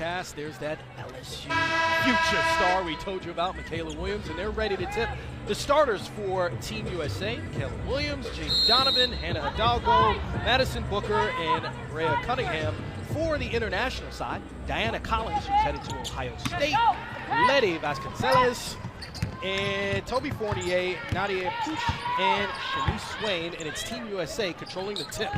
broadcast. There's that LSU future star we told you about, Michaela Williams, and they're ready to tip the starters for Team USA. Michaela Williams, Jaden Donovan, Hannah Hidalgo, Madison Booker, and Rhea Cunningham. For the international side, Diana Collins, who's headed to Ohio State, Letty Vasconcelos, and Toby Fournier, Nadia Puch, and Shanice Swain, and it's Team USA controlling the tip.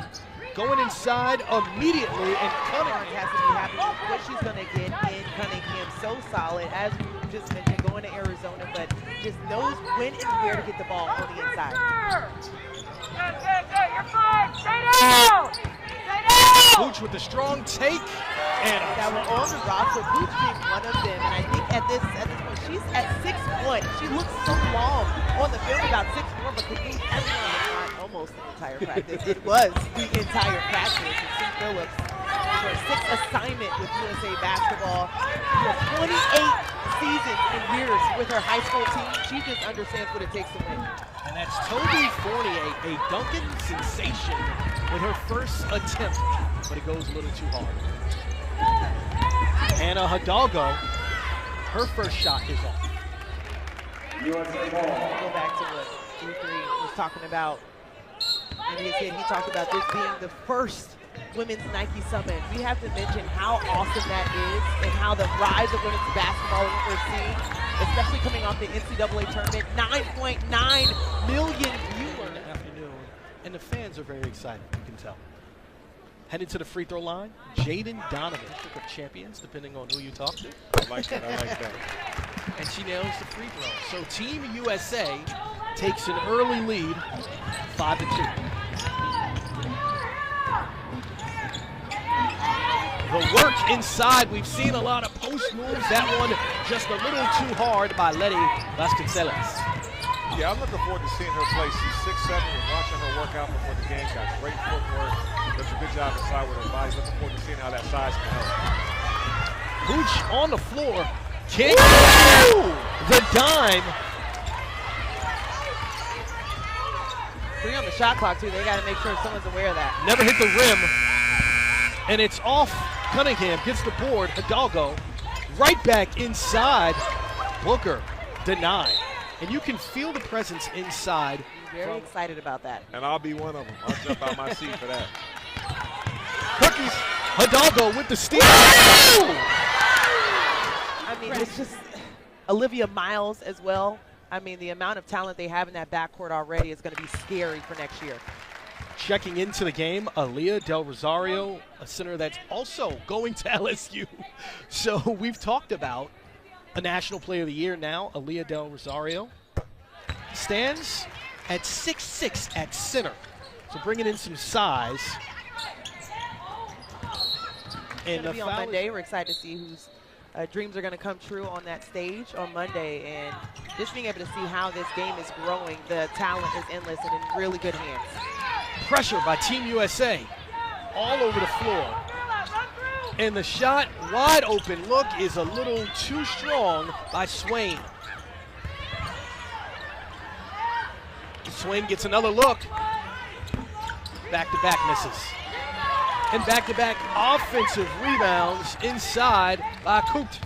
Going inside immediately, and Cunningham has to be happy with what she's going to get in Cunningham. So solid, as we just mentioned, going to Arizona, but just knows when and where to get the ball on the inside. You're fine. Stay down. Stay down. Puch with a strong take, and that were on the roster. Puch being one of them, and I think at this point she's at 6'1". She looks so long on the field, about 6'4", but the game almost the entire practice. It was the entire practice. And Sue Phillips, her 6th assignment with USA Basketball, 28 seasons and years with her high school team. She just understands what it takes to win. And that's Toby Fournier, a Duncan sensation with her first attempt, but it goes a little too hard. Hannah Hidalgo, her first shot is off. Go back to what G3 was talking about. And he talked about this being the first Women's Nike Summit. We have to mention how awesome that is and how the rise of women's basketball we're seeing, especially coming off the NCAA tournament, 9.9 million viewers in the afternoon, and the fans are very excited, you can tell. Headed to the free throw line, Jaden Donovan, pick of champions, depending on who you talk to. I like that, I like that. And she nails the free throw. So Team USA takes an early lead, 5-2. The work inside, we've seen a lot of post moves. That one just a little too hard by Letty Vasconcelos. Yeah, I'm looking forward to seeing her play. She's 6'7", and watching her work out before the game. Got great footwork. Does a good job inside with her body. Looking forward to seeing how that size can help. Puch on the floor. Can't get the dime. 3 on the shot clock, too. They got to make sure someone's aware of that. Never hit the rim. And it's off. Cunningham gets the board. Hidalgo right back inside. Booker denied. And you can feel the presence inside. Very excited about that. And I'll be one of them. I'll jump out my seat for that. Cookies. Hidalgo with the steal. I mean, it's just Olivia Miles as well. I mean, the amount of talent they have in that backcourt already is going to be scary for next year. Checking into the game, Aaliyah Del Rosario, a center that's also going to LSU. So we've talked about a National Player of the Year now, Aaliyah Del Rosario. Stands at 6'6" at center. So bringing in some size. And on Monday, we're excited to see whose dreams are going to come true on that stage on Monday. And just being able to see how this game is growing, the talent is endless and in really good hands. Pressure by Team USA all over the floor. And the shot, wide open look, is a little too strong by Swain. Swain gets another look. Back-to-back misses. And back-to-back offensive rebounds inside by Coot.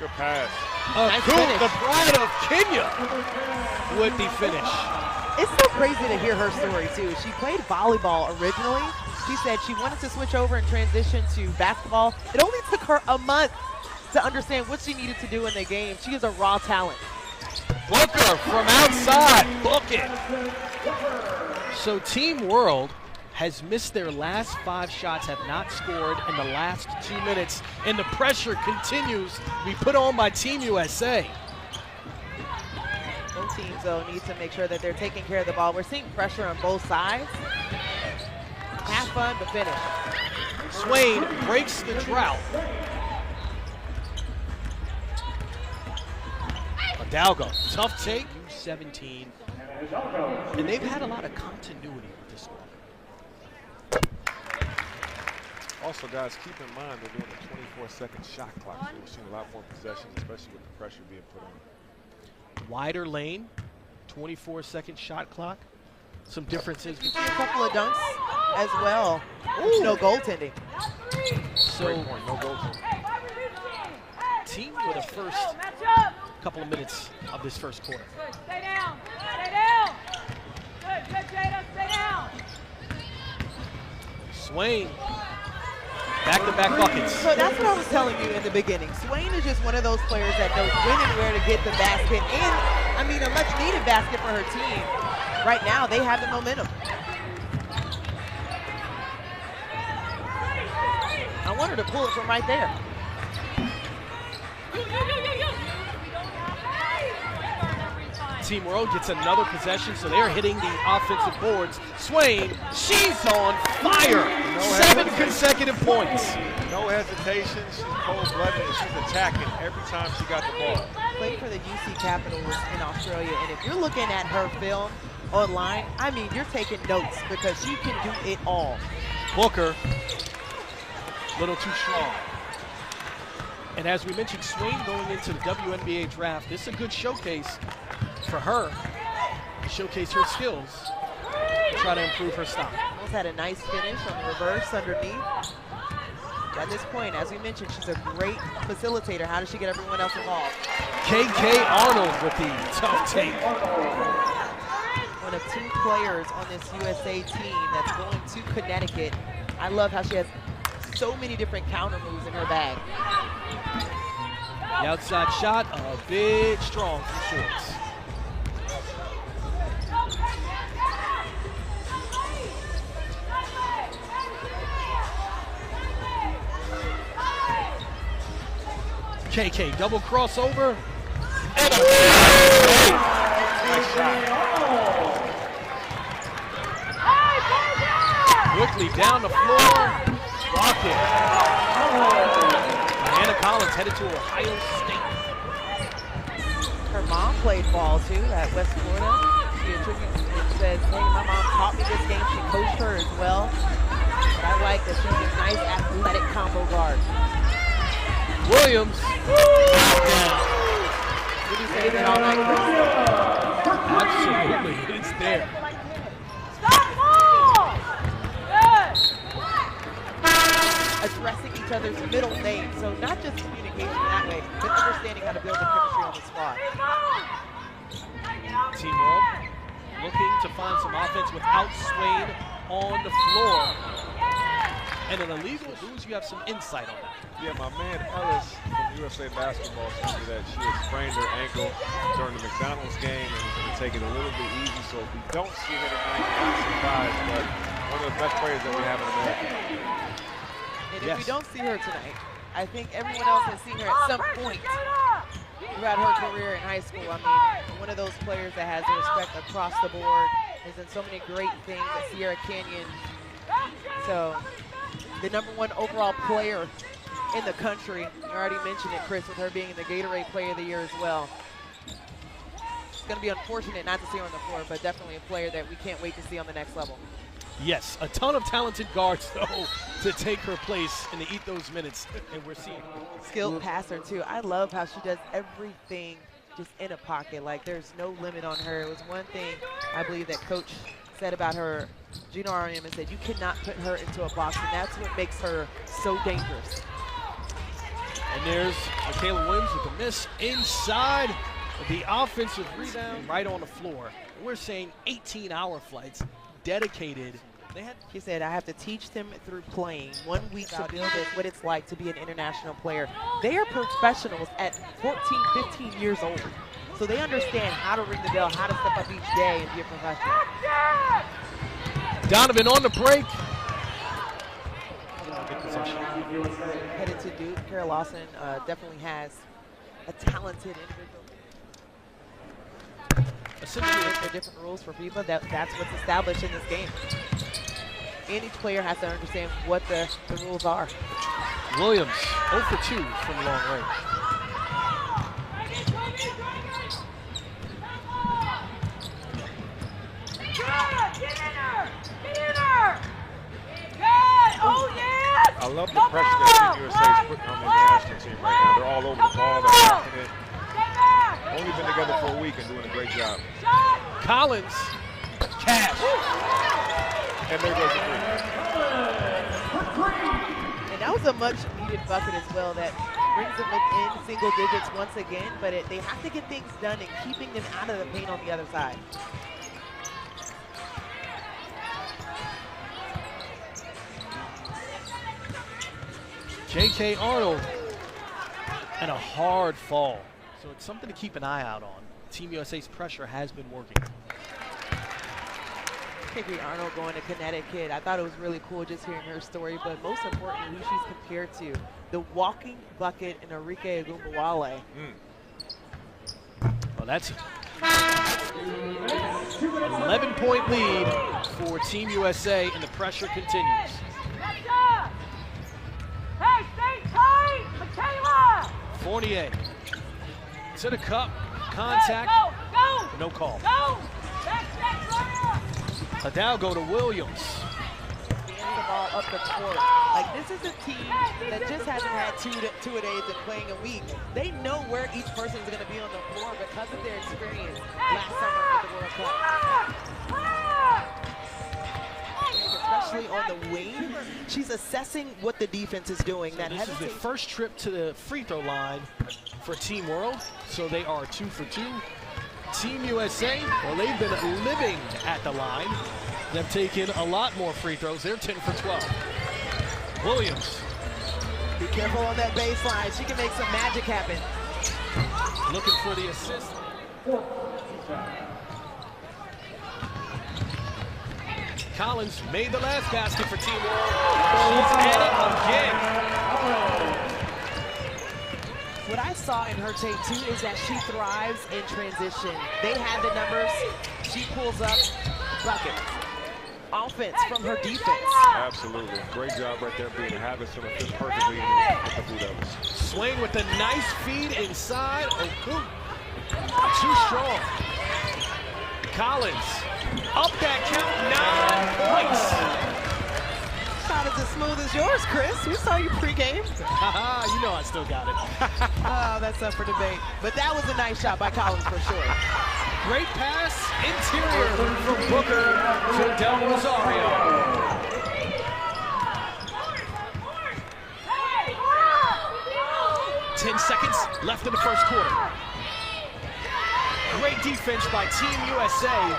Good pass. Nice Coot, finish. the pride of Kenya, with the finish. It's so crazy to hear her story, too. She played volleyball originally. She said she wanted to switch over and transition to basketball. It only took her a month to understand what she needed to do in the game. She is a raw talent. Booker from outside, book it. So Team World has missed their last 5 shots, have not scored in the last 2 minutes, and the pressure continues to be put on by Team USA. Both teams, though, need to make sure that they're taking care of the ball. We're seeing pressure on both sides. Have fun, but finish. Swain breaks the drought. Hidalgo, tough take, 17. And they've had a lot of continuity with this one. Also, guys, keep in mind they're doing a 24-second shot clock. So we're seeing a lot more possessions, especially with the pressure being put on. Wider lane, 24-second shot clock. Some differences. A couple of dunks as well. Ooh. No goaltending. So, great point. No goals. team for the first couple of minutes of this first quarter. Stay down. Stay down. Good, Jada. Stay down. Swain, back-to-back buckets. So that's what I was telling you in the beginning. Swain is just one of those players that knows when and where to get the basket, and I mean a much-needed basket for her team. Right now, they have the momentum. I want her to pull it from right there. Team World gets another possession, so they're hitting the offensive boards. Swain, she's on fire. 7 consecutive points. No hesitation. She's cold-blooded, and she's attacking every time she got the ball. Played for the UC Capitals in Australia, and if you're looking at her film online, I mean, you're taking notes because she can do it all. Booker, little too strong. And as we mentioned, Swain going into the WNBA draft, this is a good showcase for her to showcase her skills, try to improve her style. Almost had a nice finish on the reverse underneath. At this point, as we mentioned, she's a great facilitator. How does she get everyone else involved? KK Arnold with the tough take. One of 2 players on this USA team that's going to Connecticut. I love how she has so many different counter moves in her bag. The outside shot, a bit strong from Shorts. KK double crossover. And a Nice shot. quickly down the floor. Block it. Hannah Collins headed to Ohio State. Her mom played ball too at West Florida. She attributes and says, hey, my mom taught me this game. She coached her as well. But I like that she's a nice athletic combo guard. Williams. Did you say that all night, Chris? Absolutely, it's there. Stop ball. Good. Addressing each other's middle names. So not just communication that way, but understanding how to build the chemistry on the spot. Team World looking to find some offense without Swain on the floor. And an illegal lose, you have some insight on that. Yeah, my man Ellis from USA Basketball told me that she had sprained her ankle during the McDonald's game and was going to take it a little bit easy. So if we don't see her tonight, not surprised, but one of the best players that we have in America. And if we don't see her tonight, I think everyone else has seen her at some point throughout her career in high school. I mean, one of those players that has the respect across the board, has done so many great things at Sierra Canyon. So, the #1 overall player in the country. You already mentioned it, Chris, with her being the Gatorade Player of the Year as well. It's going to be unfortunate not to see her on the floor, but definitely a player that we can't wait to see on the next level. Yes, a ton of talented guards, though, to take her place and to eat those minutes, and we're seeing Skilled passer, too. I love how she does everything just in a pocket. Like, there's no limit on her. It was one thing I believe that Coach said about her, Gina RM, and said you cannot put her into a box, and that's what makes her so dangerous. And there's Michaela Williams with a miss inside the offensive rebound right on the floor. We're saying 18-hour flights dedicated. She said, I have to teach them through playing 1 week to build it, what it's like to be an international player. They are professionals at 14, 15 years old. So they understand how to ring the bell, how to step up each day and be a professional. Donovan on the break. Headed to Duke. Kara Lawson definitely has a talented individual. Essentially, there are different rules for FIBA. That's what's established in this game. And each player has to understand what the rules are. Williams 0 for 2 from long range. Oh, yeah! I love the pressure that Team USA is putting on the national team right now. They're all over the ball. They're confident. Only been together for a week and doing a great job. Collins, cash. And there goes the three. And that was a much-needed bucket as well that brings them within single digits once again, but they have to get things done and keeping them out of the paint on the other side. J.K. Arnold and a hard fall. So it's something to keep an eye out on. Team USA's pressure has been working. J.K. Arnold going to Connecticut. I thought it was really cool just hearing her story, but most importantly, who she's compared to. The walking bucket in Enrique Agumbawale. Well, that's an 11-point lead for Team USA, and the pressure continues. Hey, stay tight, Michaela! Fournier to the cup, contact, Hey, go! no call. Go! Back, Florida! Hidalgo to Williams. Getting the ball up the court. Like, this is a team that just hasn't had two-a-days and playing a week. They know where each person is going to be on the floor because of their experience last summer at the World Cup. Especially on the wing, she's assessing what the defense is doing. So this is the first trip to the free throw line for Team World, so they are 2 for 2. Team USA, well, they've been living at the line. They've taken a lot more free throws. They're 10 for 12. Williams. Be careful on that baseline. She can make some magic happen. Looking for the assist. Collins made the last basket for Team World. She's at it again. What I saw in her tape, too, is that she thrives in transition. They have the numbers. She pulls up buckets. Offense from her defense. Absolutely. Great job right there being habits from the fifth perfectly with the blue devils. Swain with a nice feed inside. Oh, too strong. Collins up that count, 9 points. Shot is as smooth as yours, Chris. We saw you pregame. Haha, you know I still got it. Oh, that's up for debate. But that was a nice shot by Collins for sure. Great pass, interior from Booker to Del Rosario. Ten seconds left in the first quarter. Great defense by Team USA.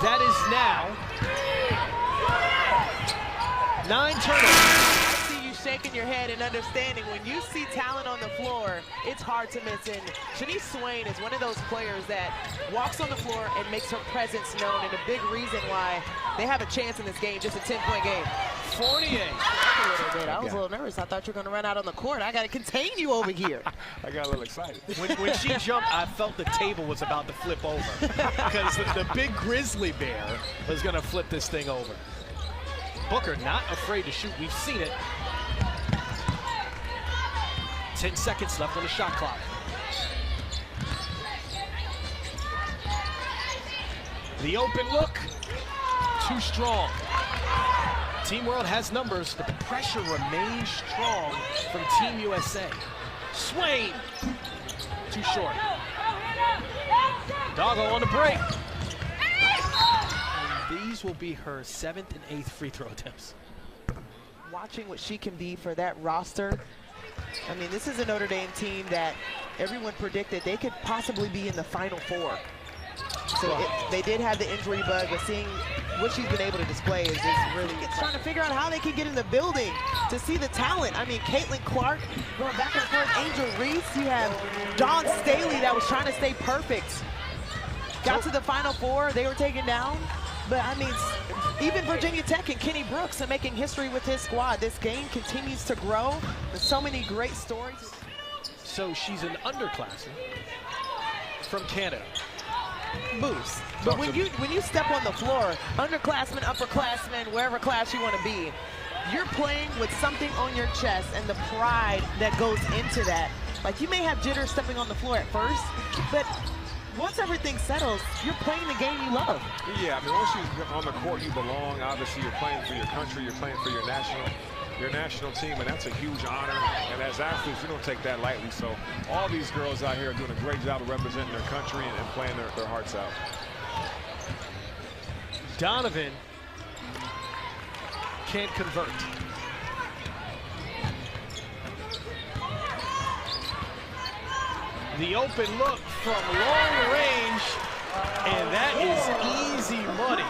That is now 9 turnovers. I see you shaking your head and understanding when you see talent on the floor, it's hard to miss. And Shanice Swain is one of those players that walks on the floor and makes her presence known, and a big reason why they have a chance in this game, just a 10-point game. Fournier. I was a little nervous. I thought you were going to run out on the court. I got to contain you over here. I got a little excited. When she jumped, I felt the table was about to flip over because the big grizzly bear was going to flip this thing over. Booker not afraid to shoot. We've seen it. 10 seconds left on the shot clock. The open look, too strong. Team World has numbers, but the pressure remains strong from Team USA. Swain, too short. Doggo on the break. And these will be her 7th and 8th free throw attempts. Watching what she can be for that roster. I mean, this is a Notre Dame team that everyone predicted they could possibly be in the Final Four. So they did have the injury bug, but seeing what she's been able to display is really trying to figure out how they can get in the building to see the talent. I mean, Caitlin Clark going back and forth, Angel Reese. You have Dawn Staley that was trying to stay perfect. Got to the Final Four, they were taken down. But I mean, even Virginia Tech and Kenny Brooks are making history with his squad. This game continues to grow. There's so many great stories. So she's an underclassman from Canada. Boost. But when you step on the floor, underclassmen, upperclassmen, wherever class you want to be, you're playing with something on your chest and the pride that goes into that. Like, you may have jitters stepping on the floor at first, but once everything settles, you're playing the game you love. Yeah, I mean, once you're on the court, you belong. Obviously, you're playing for your country, you're playing for your national team, and that's a huge honor. And as athletes, we don't take that lightly. So all these girls out here are doing a great job of representing their country and playing their hearts out. Donovan can't convert. The open look from long range, and that is easy money.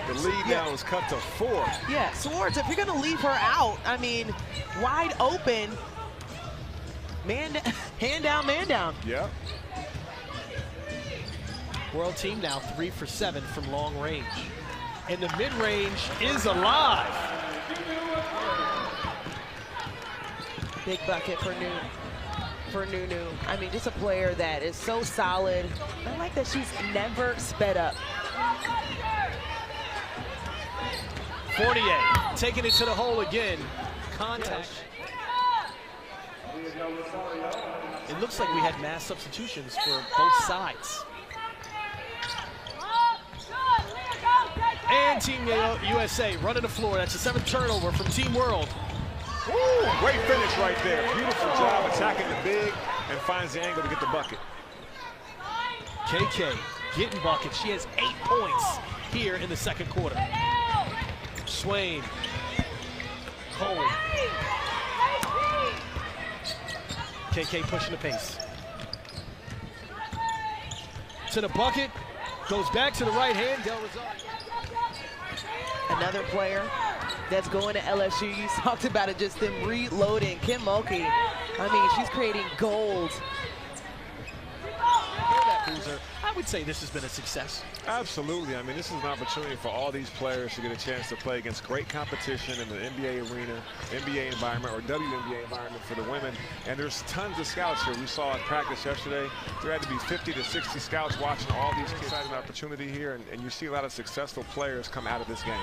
The lead now is cut to 4. Yeah, Swords, if you're going to leave her out, I mean, wide open, hand down, man down. Yeah. World team now 3 for 7 from long range. And the mid-range is alive. Big bucket for Nunu. I mean, just a player that is so solid. I like that she's never sped up. Fournier taking it to the hole again. Contact. It looks like we had mass substitutions for both sides. And Team USA running the floor. That's the 7th turnover from Team World. Ooh, great finish right there. Beautiful job attacking the big and finds the angle to get the bucket. KK getting buckets. She has 8 points here in the 2nd quarter. Swain. Cole. KK pushing the pace. To the bucket. Goes back to the right hand. Del Rosario. Another player that's going to LSU. You talked about it, just them reloading. Kim Mulkey, I mean, she's creating gold. I would say this has been a success. Absolutely. I mean, this is an opportunity for all these players to get a chance to play against great competition in the NBA arena, NBA environment, or WNBA environment for the women. And there's tons of scouts here. We saw at practice yesterday, there had to be 50 to 60 scouts watching all these kids. Exciting opportunity here, and you see a lot of successful players come out of this game.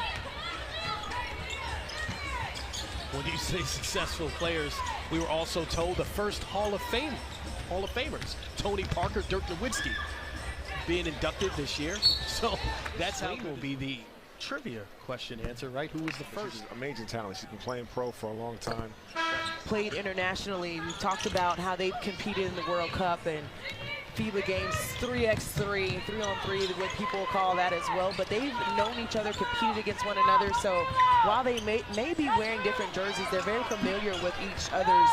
When you say successful players, we were also told the first Hall of Famers, Tony Parker, Dirk Nowitzki, being inducted this year. So that's how it will be the trivia question answer, right? Who was the first? She's amazing talent. She's been playing pro for a long time. Played internationally. We've talked about how they've competed in the World Cup and FIBA games, 3x3, 3-on-3, what people call that as well. But they've known each other, competed against one another. So while they may be wearing different jerseys, they're very familiar with each other's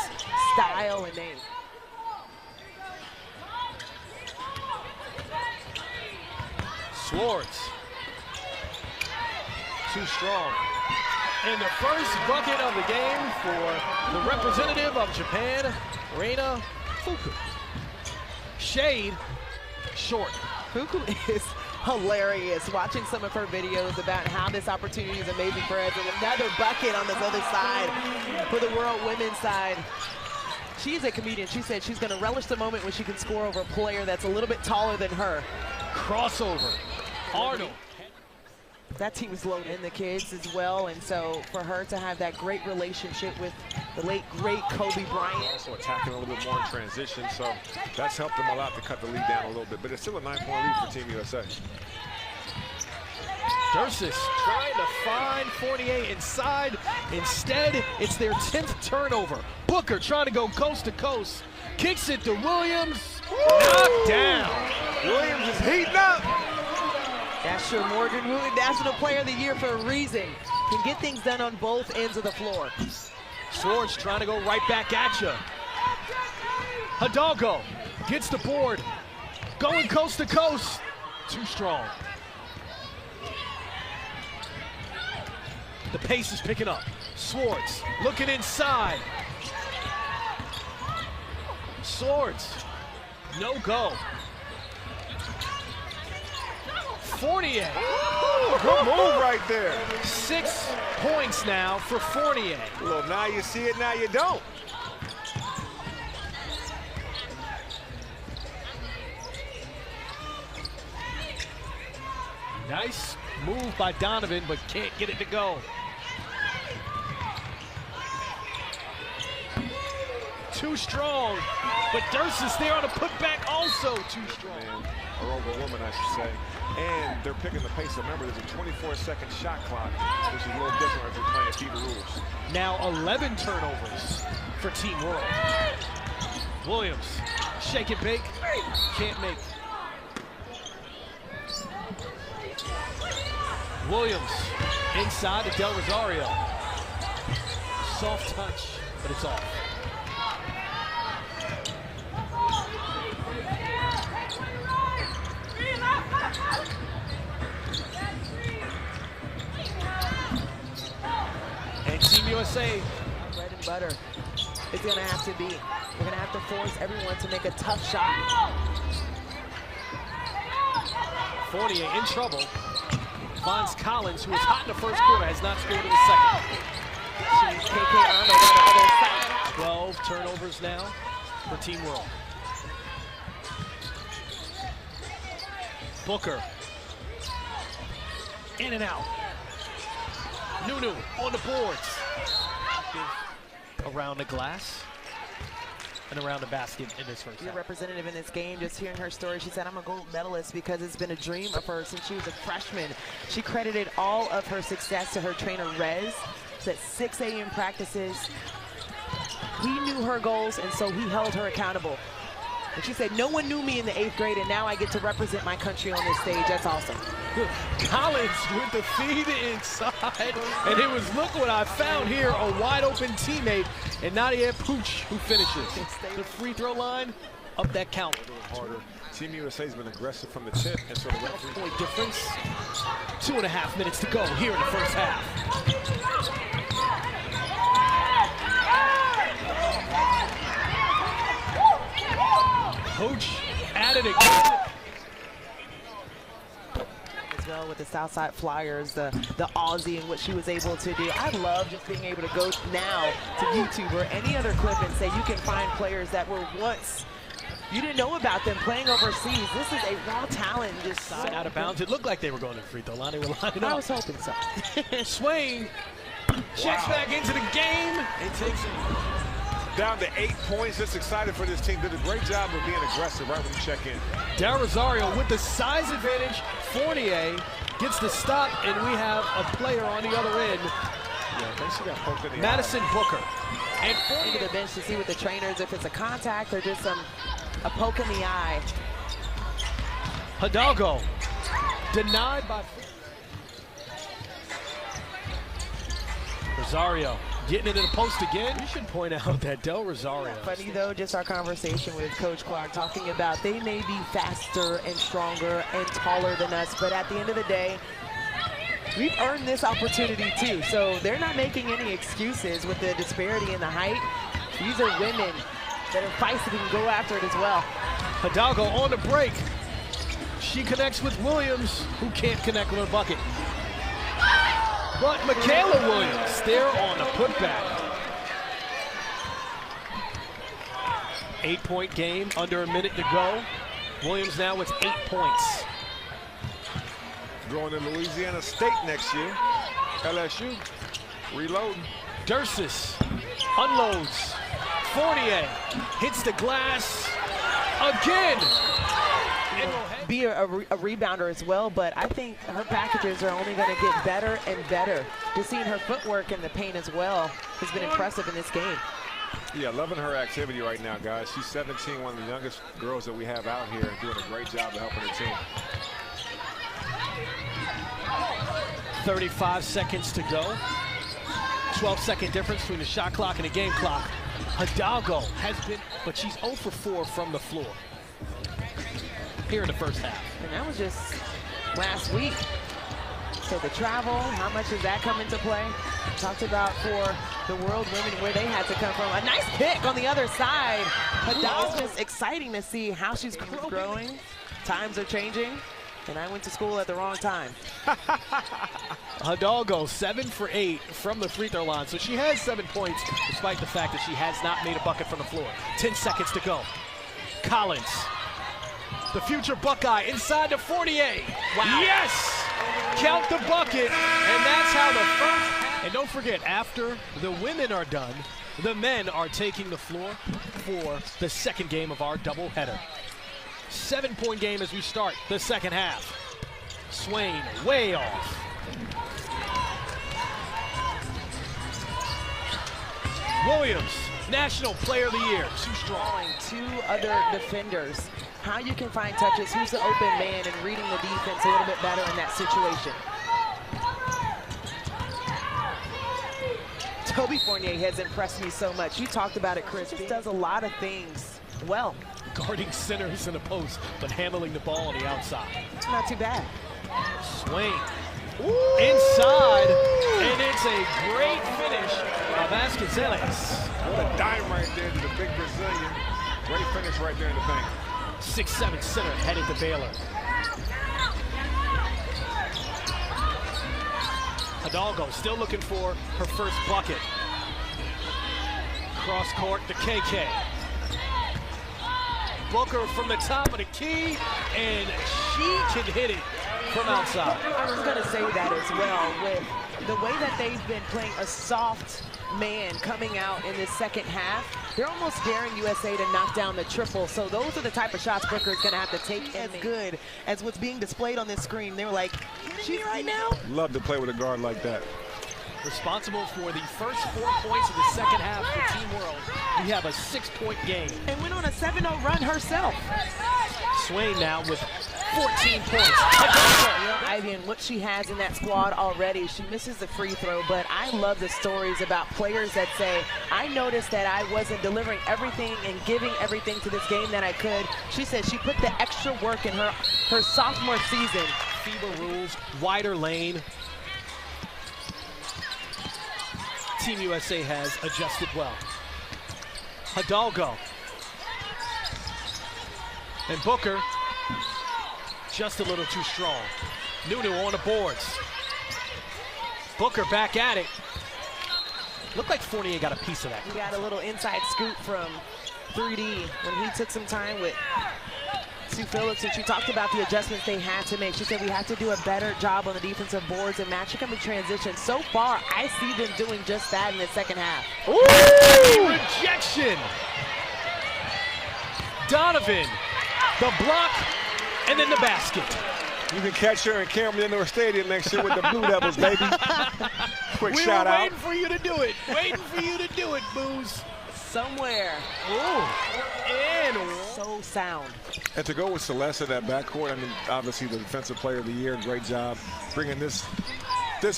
style and name. Swords. Too strong. And the first bucket of the game for the representative of Japan, Reina Fuku. Shade, short. Fuku is hilarious. Watching some of her videos about how this opportunity is amazing for us. And another bucket on this other side for the world women's side. She's a comedian. She said she's going to relish the moment when she can score over a player that's a little bit taller than her. Crossover. Arnold. That team is loaded in the kids as well, and so for her to have that great relationship with the late, great Kobe Bryant. Also attacking a little bit more in transition, so that's helped them a lot to cut the lead down a little bit, but it's still a 9-point lead for Team USA. Dursis trying to find Fournier inside. Instead, it's their 10th turnover. Booker trying to go coast to coast. Kicks it to Williams. Knocked down. Williams is heating up. That's your Morgan Wooten National Player of the Year for a reason. Can get things done on both ends of the floor. Swords trying to go right back at you. Hidalgo gets the board. Going coast to coast. Too strong. The pace is picking up. Swords looking inside. Swords, no go. Fournier. Ooh, good move right there. 6 points now for Fournier. Well, now you see it, now you don't. Nice move by Donovan, but can't get it to go. Too strong, but Dursis there on a putback, also too strong. Or over woman, I should say. And they're picking the pace. Remember, there's a 24-second shot clock, which is a little different if you're playing FIBA rules. Now 11 turnovers for Team World. Williams, shake and bake, can't make. Williams inside to Del Rosario. Soft touch, but it's off. And Team USA. Bread and butter is going to have to be. We're going to have to force everyone to make a tough shot. Fournier in trouble. Finds Collins, who was hot in the first quarter, has not scored in the second. She's KK Arnold on the other side. 12 turnovers now for Team World. Booker. In and out. Nunu on the boards. Around the glass and around the basket in this first Your half. representative in this game, just hearing her story, she said, I'm a gold medalist because it's been a dream of hers since she was a freshman. She credited all of her success to her trainer, Rez. At 6 a.m. practices, he knew her goals, and so he held her accountable. And she said, no one knew me in the 8th grade, and now I get to represent my country on this stage. That's awesome. Collins with the feed inside, and it was, look what I found here, a wide open teammate, and Nadia Pooch who finishes. The free throw line, up that count. A little harder. Team USA's been aggressive from the tip, and so the referee. Point difference. 2.5 minutes to go here in the first half. Pooch at it again. As well with the Southside Flyers, the Aussie and what she was able to do. I love just being able to go now to YouTube or any other clip and say you can find players that were once you didn't know about them playing overseas. This is a raw talent. Just Side out of bounds. It looked like they were going to the free throw line. They were lining I up. was hoping so. Swain checks back into the game. It takes it. Down to 8 points. Just excited for this team. Did a great job of being aggressive right when you check in. Del Rosario with the size advantage. Fournier gets the stop, and we have a player on the other end. Yeah, they should have poked in the Madison Booker. And Into the bench to see with the trainers if it's a contact or just a poke in the eye. Hidalgo denied by Rosario getting into the post again. We should point out that Del Rosario. Funny though, just our conversation with Coach Clark talking about they may be faster and stronger and taller than us, but at the end of the day, we've earned this opportunity too. So they're not making any excuses with the disparity in the height. These are women that are feisty and go after it as well. Hidalgo on the break. She connects with Williams, who can't connect with her bucket. But Michaela Williams there on the putback. 8-point game, under a minute to go. Williams now with 8 points. Going to Louisiana State next year. LSU reloading. Dursis unloads. Fournier hits the glass again. Be a rebounder as well, but I think her packages are only going to get better and better. Just seeing her footwork in the paint as well has been impressive in this game. Yeah, loving her activity right now, guys. She's 17, one of the youngest girls that we have out here, doing a great job of helping her team. 35 seconds to go. 12-second difference between the shot clock and the game clock. Hidalgo has been, but she's 0 for 4 from the floor here in the first half. And that was just last week. So the travel, how much does that come into play? Talked about for the World Women where they had to come from. A nice pick on the other side. Hidalgo's just exciting to see how she's growing. Times are changing. And I went to school at the wrong time. Hidalgo 7 for 8 from the free throw line. So she has 7 points despite the fact that she has not made a bucket from the floor. 10 seconds to go. Collins, the future Buckeye inside to Fournier. Wow. Yes! Count the bucket, and that's how the first. And don't forget, after the women are done, the men are taking the floor for the second game of our doubleheader. 7-point game as we start the second half. Swain way off. Williams, National Player of the Year. Too strong. Two other defenders. How you can find touches, who's the open man, and reading the defense a little bit better in that situation. Toby Fournier has impressed me so much. You talked about it, Chris. He does a lot of things well. guarding centers in a post, but handling the ball on the outside. It's not too bad. Swing. Inside, and it's a great finish by Vasconcelos. What a dime right there to the big Brazilian. Great finish right there in the paint. 6'7" center headed to Baylor. Hidalgo still looking for her first bucket. Cross court to KK. Booker from the top of the key, and she can hit it from outside. I was going to say that as well, with the way that they've been playing a soft man coming out in this second half. They're almost daring USA to knock down the triple. So those are the type of shots Booker is going to have to take as good as what's being displayed on this screen. They were like, she's right now. Love to play with a guard like that. Responsible for the first 4 points of the second half for Team World. We have a 6-point game. And went on a 7-0 run herself. Swain now with 14 points. Ivy and what she has in that squad already. She misses the free throw, but I love the stories about players that say, I noticed that I wasn't delivering everything and giving everything to this game that I could. She said she put the extra work in her sophomore season. FIBA rules, wider lane. Team USA has adjusted well. Hidalgo. And Booker just a little too strong. Nunu on the boards. Booker back at it. Looked like Fournier got a piece of that. He got a little inside scoop from 3D when he took some time with Sue Phillips, and she talked about the adjustments they had to make. She said we have to do a better job on the defensive boards and matching them in transition. So far, I see them doing just that in the second half. Ooh! Rejection! Donovan, the block, and then the basket. You can catch her in Cameron Indoor Stadium next year with the Blue Devils, baby. Quick shout out. We were waiting for you to do it. Waiting for you to do it, Booze. Somewhere. Ooh. And so sound. And to go with Celeste in that backcourt, I mean, obviously the defensive player of the year, great job bringing this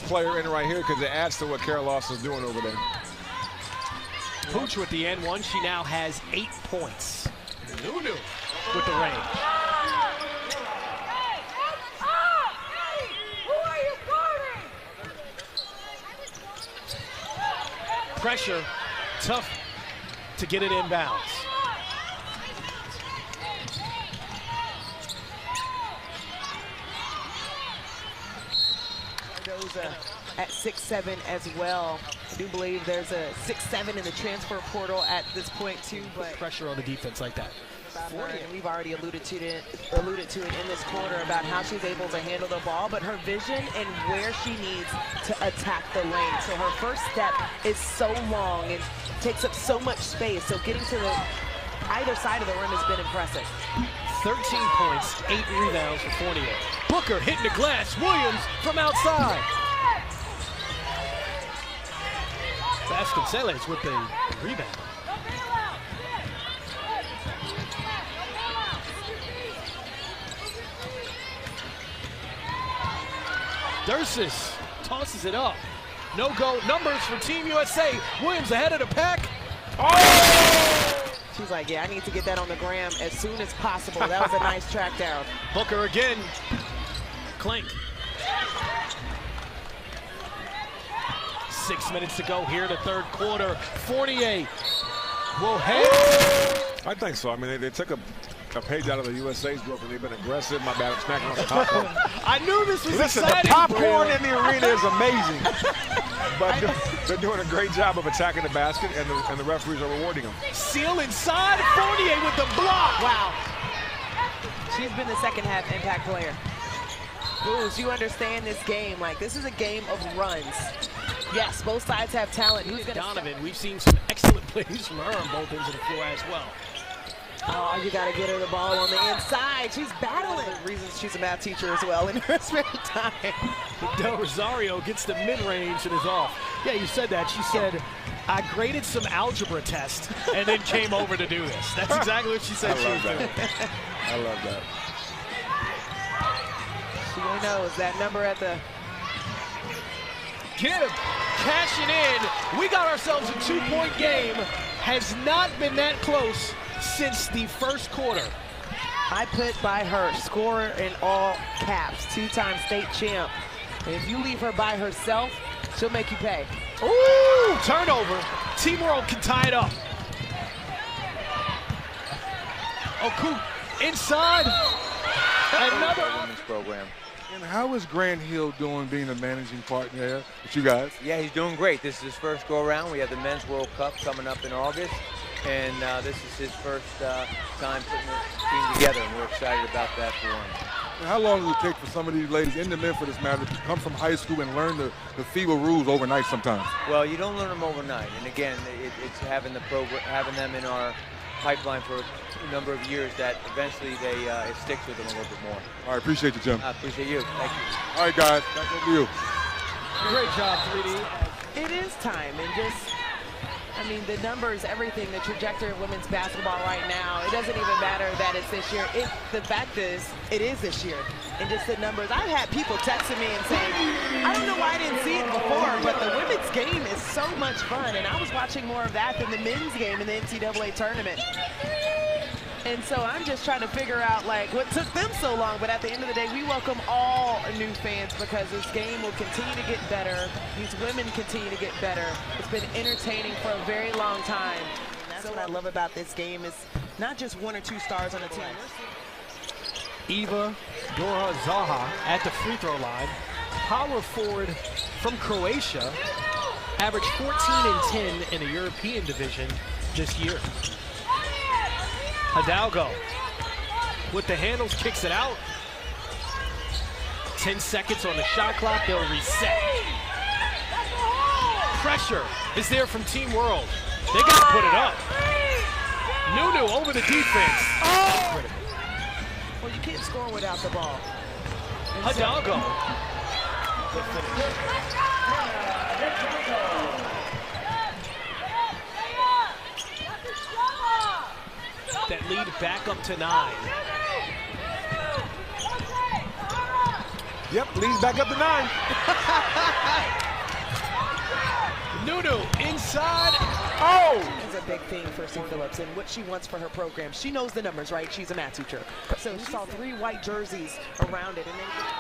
player in right here because it adds to what Carol Lawson's doing over there. Pooch with the N1, she now has 8 points. Nunu with the range. Pressure, tough to get it inbounds. At 6'7" as well. I do believe there's a 6'7" in the transfer portal at this point too, but pressure on the defense like that. And we've already alluded to it in this quarter about how she's able to handle the ball, but her vision and where she needs to attack the lane. So her first step is so long and takes up so much space. So getting to the either side of the rim has been impressive. 13 points, 8 rebounds for Fournier. Booker hitting the glass. Williams from outside. Vasconcelos with the rebound. Dursis tosses it up. No-go numbers for Team USA. Williams ahead of the pack. Oh! She's like, yeah, I need to get that on the gram as soon as possible. That was a nice track down. Booker again. Clink. 6 minutes to go here in the third quarter. Fournier will head. I think so. I mean, they took a page out of the USA's book and they've been aggressive. My bad, I'm smacking off the popcorn. I knew this was Listen, exciting. the popcorn in the arena is amazing. But they're doing a great job of attacking the basket, and the referees are rewarding them. Seal inside, Fournier with the block. Wow. She's been the second half impact player. Booze, you understand this game. Like, this is a game of runs. Yes, both sides have talent. Who's going to Donovan, we've seen some excellent plays from her on both ends of the floor as well. Oh, you got to get her the ball on the inside. She's battling. Reasons she's a math teacher as well in her spare time. Del Rosario gets the mid-range and is off. Yeah, you said that. She said, I graded some algebra test and then came over to do this. That's exactly what she said she was doing. I love that. She knows that number at the... Get him. Cashing in. We got ourselves a 2-point game. Has not been that close since the first quarter. I put by her, scorer in all caps, 2-time state champ. And if you leave her by herself, she'll make you pay. Ooh, turnover. Team World can tie it up. Oku inside. Another women's program. And how is Grant Hill doing being a managing partner there with you guys? Yeah, he's doing great. This is his first go-around. We have the Men's World Cup coming up in August, and this is his first time putting the team together, and we're excited about that for him. And how long does it take for some of these ladies, and the men for this matter, to come from high school and learn the FIBA rules overnight sometimes? Well, you don't learn them overnight, and again, it's having the program, having them in our pipeline for a number of years that eventually it sticks with them a little bit more. All right, appreciate you, Jim. I appreciate you. Thank you. All right, guys, back over to you. Great job, 3D. It is time, and just, I mean, the numbers, everything, the trajectory of women's basketball right now, it doesn't even matter that it's this year. The fact is, it is this year. And just the numbers, I've had people texting me and saying, I don't know why I didn't see it before, but the women's game is so much fun. And I was watching more of that than the men's game in the NCAA tournament. And so I'm just trying to figure out, like, what took them so long. But at the end of the day, we welcome all new fans because this game will continue to get better. These women continue to get better. It's been entertaining for a very long time. And that's what I love about this game is not just 1 or 2 stars on a team. Eva Dora Zaha at the free throw line. Power forward from Croatia. Averaged 14 and 10 in the European division this year. Hidalgo with the handles, kicks it out. 10 seconds on the shot clock, they'll reset. Pressure is there from Team World. They got to put it up. Nunu over the defense. Oh! Well, you can't score without the ball. Hidalgo. That lead back up to 9. Yep, leads back up to 9. Nunu inside. Oh! It's a big thing for Sue Phillips and what she wants for her program. She knows the numbers, right? She's a math teacher. So she saw 3 white jerseys around it.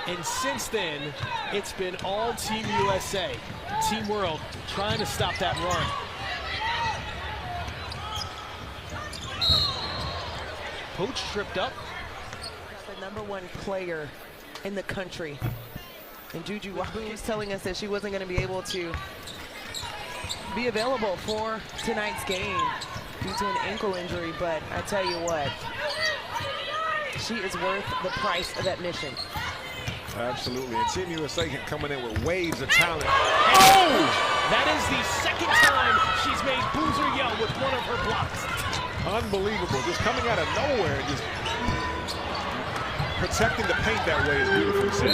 And since then, it's been all Team USA. Team World trying to stop that run. Pooch tripped up. The #1 player in the country. And Juju was telling us that she wasn't going to be able to be available for tonight's game due to an ankle injury, but I tell you what, she is worth the price of admission. Absolutely, and Team USA coming in with waves of talent. Oh! That is the second time she's made Boozer yell with one of her blocks. Unbelievable, just coming out of nowhere, just protecting the paint that way is beautiful to see.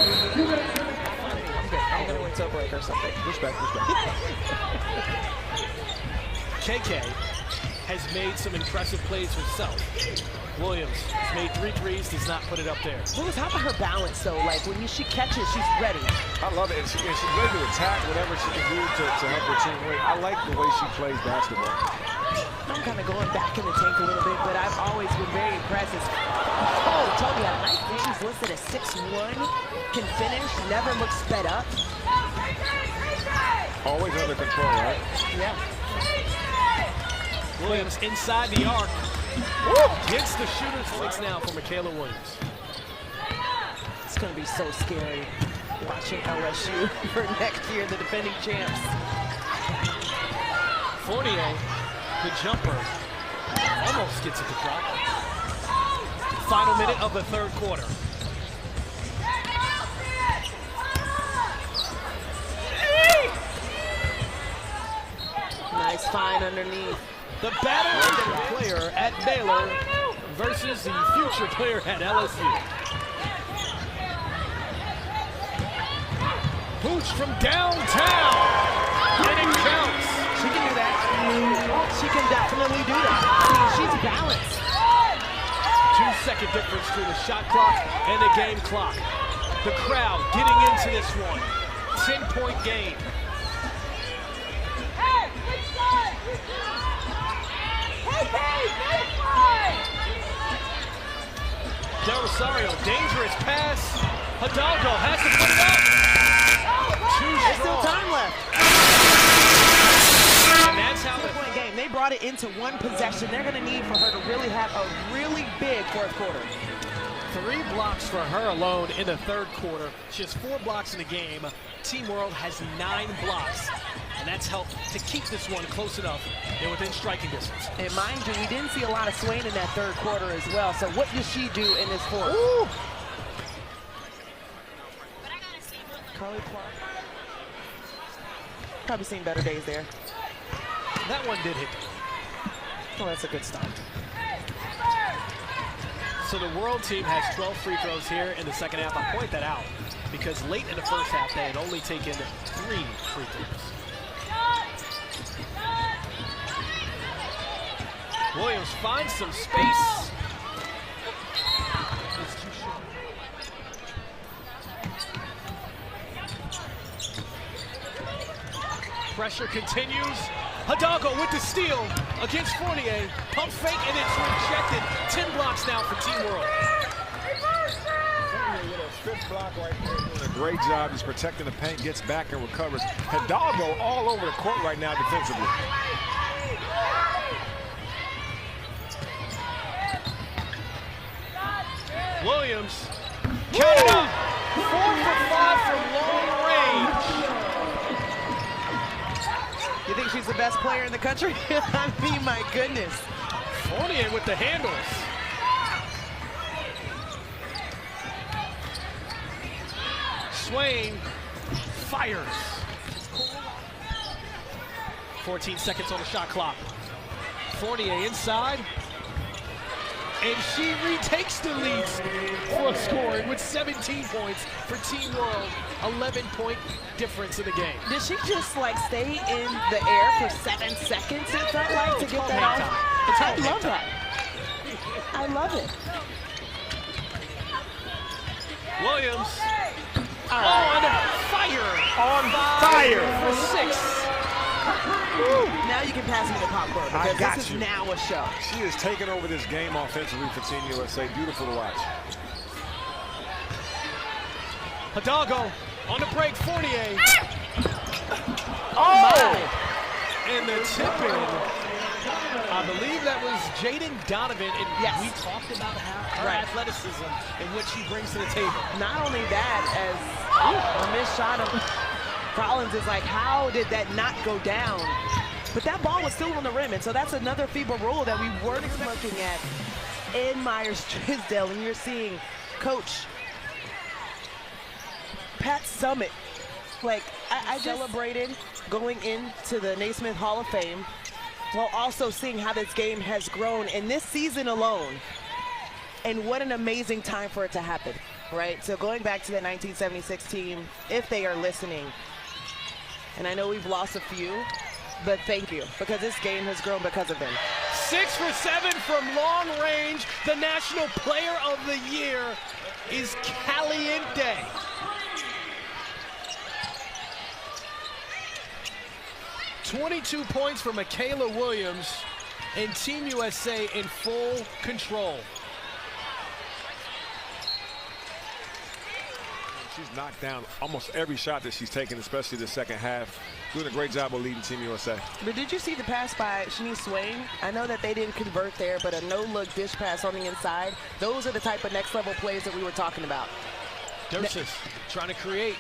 I'm going to win toe break or something. Respect. KK has made some impressive plays herself. Williams has made 3 threes, does not put it up there. Louis, how about her balance, though? Like, when she catches, she's ready. I love it, and she's ready to attack whatever she can do to help her team win. I like the way she plays basketball. I'm kind of going back in the tank a little bit, but I've always been very impressed. Oh, Toby, I like that she's listed as 6'1", can finish, never looks sped up. Always under control, right? Yeah. Williams inside the arc. Woo! Gets the shooter's points now for Michaela Williams. It's going to be so scary watching LSU for next year, the defending champs. Fournier, the jumper, almost gets it to drop. Final minute of the third quarter. Nice find underneath. The battle player at Baylor versus the future player at LSU. Pooch from downtown, and it counts. She can do that. She can definitely do that. I mean, she's balanced. 2-second difference between the shot clock and the game clock. The crowd getting into this one. 10-point game. Hey, good shot! Hey, nice one! Del Rosario, dangerous pass. Hidalgo has to put it up. Too There's still strong. time left. And that's how the Point game. They brought it into one possession. They're going to need for her to really have a really big fourth quarter. 3 blocks for her alone in the third quarter. She has 4 blocks in the game. Team World has 9 blocks. And that's helped to keep this one close enough and within striking distance. And mind you, we didn't see a lot of Swain in that third quarter as well. So what does she do in this fourth? Ooh. Carly Clark. Probably seen better days there. That one did hit. Well, that's a good start. So the World team has 12 free throws here in the second half. I point that out because late in the first half, they had only taken 3 free throws. Williams finds some space. It's too short. Pressure continues. Hidalgo with the steal against Fournier. Pump fake and it's rejected. 10 blocks now for Team World. With a fifth block right there, doing a great job. He's protecting the paint, gets back and recovers. Hidalgo all over the court right now defensively. Williams, count it up. 4 for 5 from long range. You think she's the best player in the country? I mean, my goodness. Fournier with the handles. Swain fires. 14 seconds on the shot clock. Fournier inside. And she retakes the lead for scoring with 17 points for Team World. 11-point difference in the game. Did she just like stay in the air for 7 seconds, it felt like, to get that off? I love that. I love it. Williams on fire. On 5 fire. for 6. Now you can pass me the popcorn because got this is you. now a show. She is taking over this game offensively for Team USA. Beautiful to watch. Hidalgo on the break, Fournier. Oh! And the tip-in, I believe that was Jaden Donovan, and Yes. we talked about her Right. athleticism and what she brings to the table. Not only that, as a missed shot of Collins is like, how did that not go down? But that ball was still on the rim, and so that's another FIBA rule that we weren't looking at in Myers-Trisdale, and you're seeing Coach Pat Summitt, like, I celebrated going into the Naismith Hall of Fame while also seeing how this game has grown in this season alone. And what an amazing time for it to happen, right? So going back to the 1976 team, if they are listening, and I know we've lost a few, but thank you, because this game has grown because of them. 6 for 7 from long range. The National Player of the Year is Caliente. .22 points for Michaela Williams, and Team USA in full control. She's knocked down almost every shot that she's taken, especially the second half. Doing a great job of leading Team USA. But did you see the pass by Shanice Swain? I know that they didn't convert there, but a no-look dish pass on the inside. Those are the type of next-level plays that we were talking about. Dursis trying to create.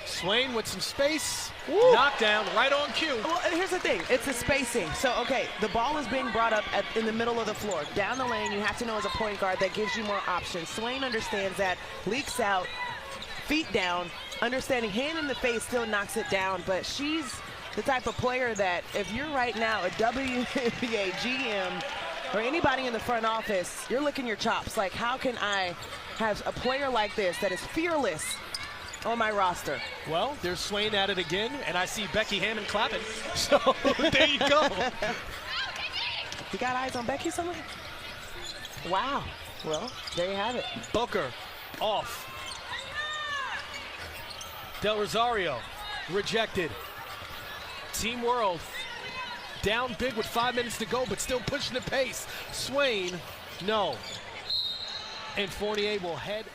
Swain with some space. Knockdown right on cue. Well, and here's the thing. It's the spacing. So, okay, the ball is being brought up in the middle of the floor. Down the lane, you have to know as a point guard that gives you more options. Swain understands that, leaks out, feet down, understanding hand in the face still knocks it down, but she's the type of player that if you're right now a WNBA GM or anybody in the front office, you're licking your chops. Like, how can I have a player like this that is fearless on my roster? Well, there's Swain at it again, and I see Becky Hammond clapping. So there you go. You got eyes on Becky somewhere? Wow. Well, there you have it. Booker off. Del Rosario rejected. Team World Down big with 5 minutes to go, but still pushing the pace. Swain, no. And Fournier will head.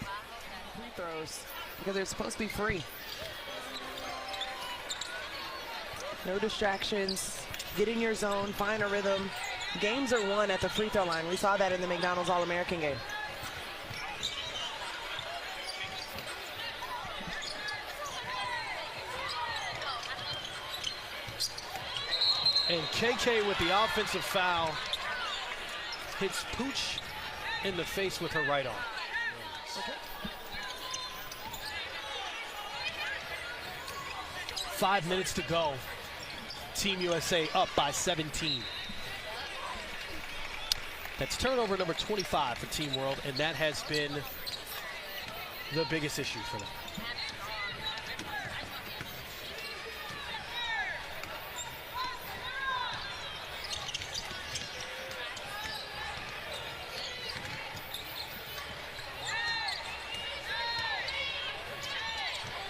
Free throws, because they're supposed to be free. No distractions. Get in your zone, find a rhythm. Games are won at the free throw line. We saw that in the McDonald's All-American game. And KK with the offensive foul hits Pooch in the face with her right arm. Okay. 5 minutes to go. Team USA up by 17. That's turnover number 25 for Team World, and that has been the biggest issue for them.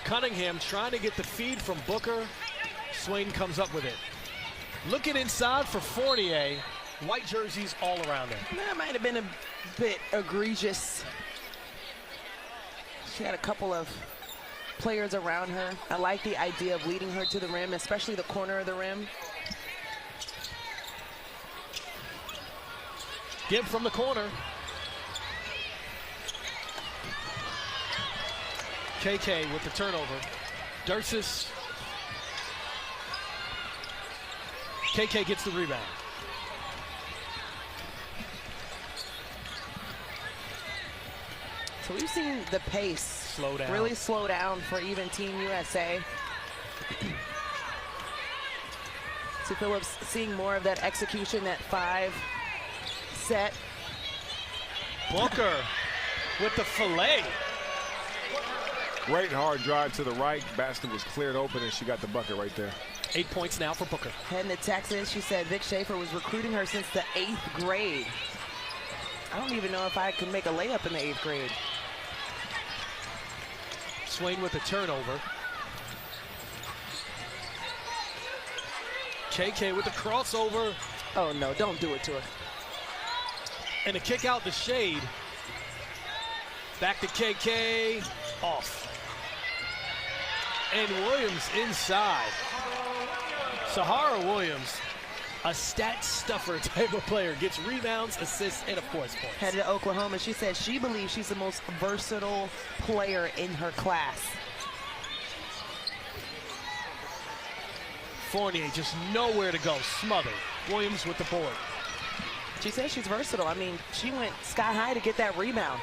Cunningham trying to get the feed from Booker. Swain comes up with it. Looking inside for Fournier. White jerseys all around him. That might have been a bit egregious. She had a couple of players around her. I like the idea of leading her to the rim, especially the corner of the rim. Give from the corner. KK with the turnover. Dursis. KK gets the rebound. So we've seen the pace really slow down for even Team USA. So Phillips seeing more of that execution, that 5 set. Booker with the fillet. Great hard drive to the right. Basket was cleared open, and she got the bucket right there. 8 points now for Booker. Heading to Texas, she said Vic Schaefer was recruiting her since the 8th grade. I don't even know if I could make a layup in the 8th grade. Swain with the turnover. KK with the crossover. Oh no, don't do it to her. And a kick out the shade. Back to KK, off. And Williams inside. Sahara Williams, a stat stuffer type of player, gets rebounds, assists, and of course points. Headed to Oklahoma, she said she believes she's the most versatile player in her class. Fournier just nowhere to go, smothered. Williams with the board. She says she's versatile. I mean, she went sky high to get that rebound.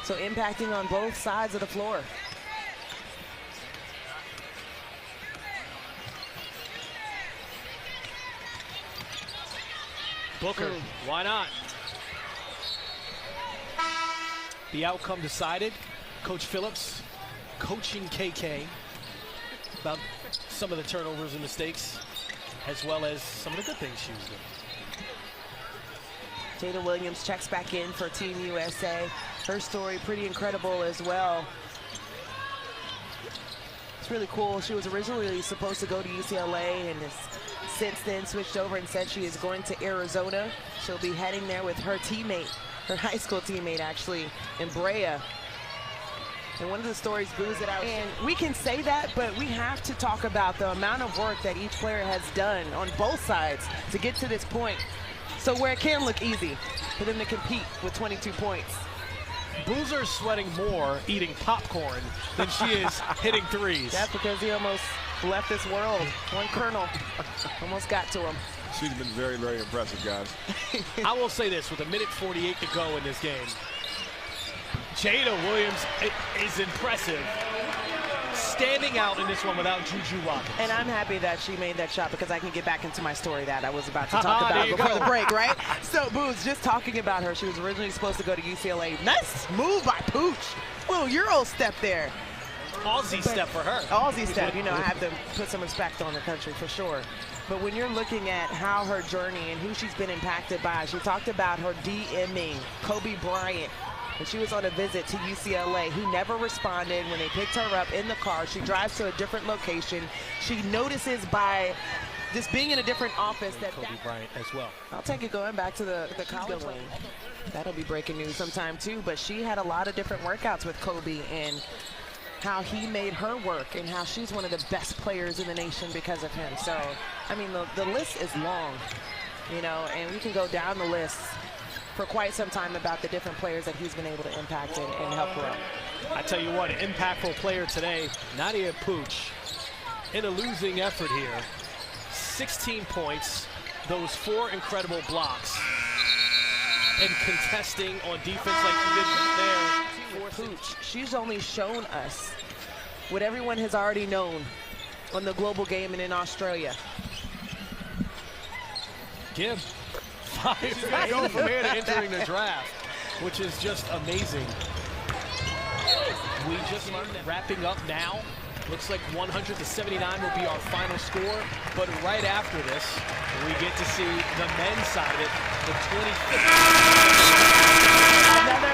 So impacting on both sides of the floor. Booker, why not? The outcome decided. Coach Phillips coaching KK about some of the turnovers and mistakes, as well as some of the good things she was doing. Jada Williams checks back in for Team USA. Her story pretty incredible as well. It's really cool. She was originally supposed to go to UCLA and has since then switched over and said she is going to Arizona. She'll be heading there with her teammate, her high school teammate actually, in Brea. And one of the stories boos it out. And we can say that, but we have to talk about the amount of work that each player has done on both sides to get to this point. So where it can look easy for them to compete with 22 points. Boozer's sweating more eating popcorn than she is hitting threes. That's because he almost left this world. One kernel almost got to him. She's been very, very impressive, guys. I will say this, with 1:48 to go in this game, Jada Williams is impressive. Standing out in this one without Juju Watkins. And I'm happy that she made that shot because I can get back into my story that I was about to talk about before the break, right? So, Booz, just talking about her, she was originally supposed to go to UCLA. Nice move by Pooch. Little Euro step there. Aussie step for her. Aussie step, you know, I have to put some respect on the country for sure. But when you're looking at how her journey and who she's been impacted by, she talked about her DMing Kobe Bryant when she was on a visit to UCLA. He never responded when they picked her up in the car. She drives to a different location. She notices by just being in a different office. Kobe Bryant as well. I'll take it going back to the college level. That'll be breaking news sometime too, but she had a lot of different workouts with Kobe and how he made her work and how she's one of the best players in the nation because of him. So, I mean, the list is long, you know, and we can go down the list for quite some time about the different players that he's been able to impact and help grow. I tell you what, an impactful player today, Nadia Pooch, in a losing effort here. 16 points, those 4 incredible blocks, and contesting on defense like he did there. Pooch, she's only shown us what everyone has already known on the global game and in Australia. Gibb, 5 to go from here to entering the draft, which is just amazing. We just learned that wrapping up now. Looks like 100 to 79 will be our final score, but right after this, we get to see the men's side of it, the 25th. Another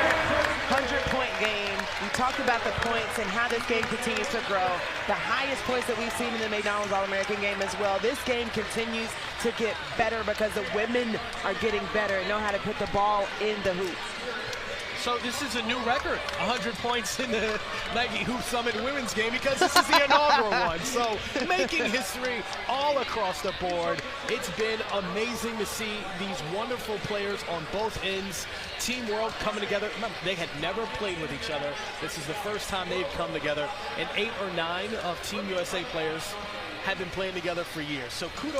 100-point game. We talked about the points and how this game continues to grow. The highest points that we've seen in the McDonald's All-American game as well. This game continues to get better because the women are getting better and know how to put the ball in the hoop. So this is a new record, 100 points in the Nike Hoop Summit women's game, because this is the inaugural one. So making history all across the board. It's been amazing to see these wonderful players on both ends. Team World coming together. Remember, they had never played with each other. This is the first time they've come together. And 8 or 9 of Team USA players have been playing together for years. So kudos.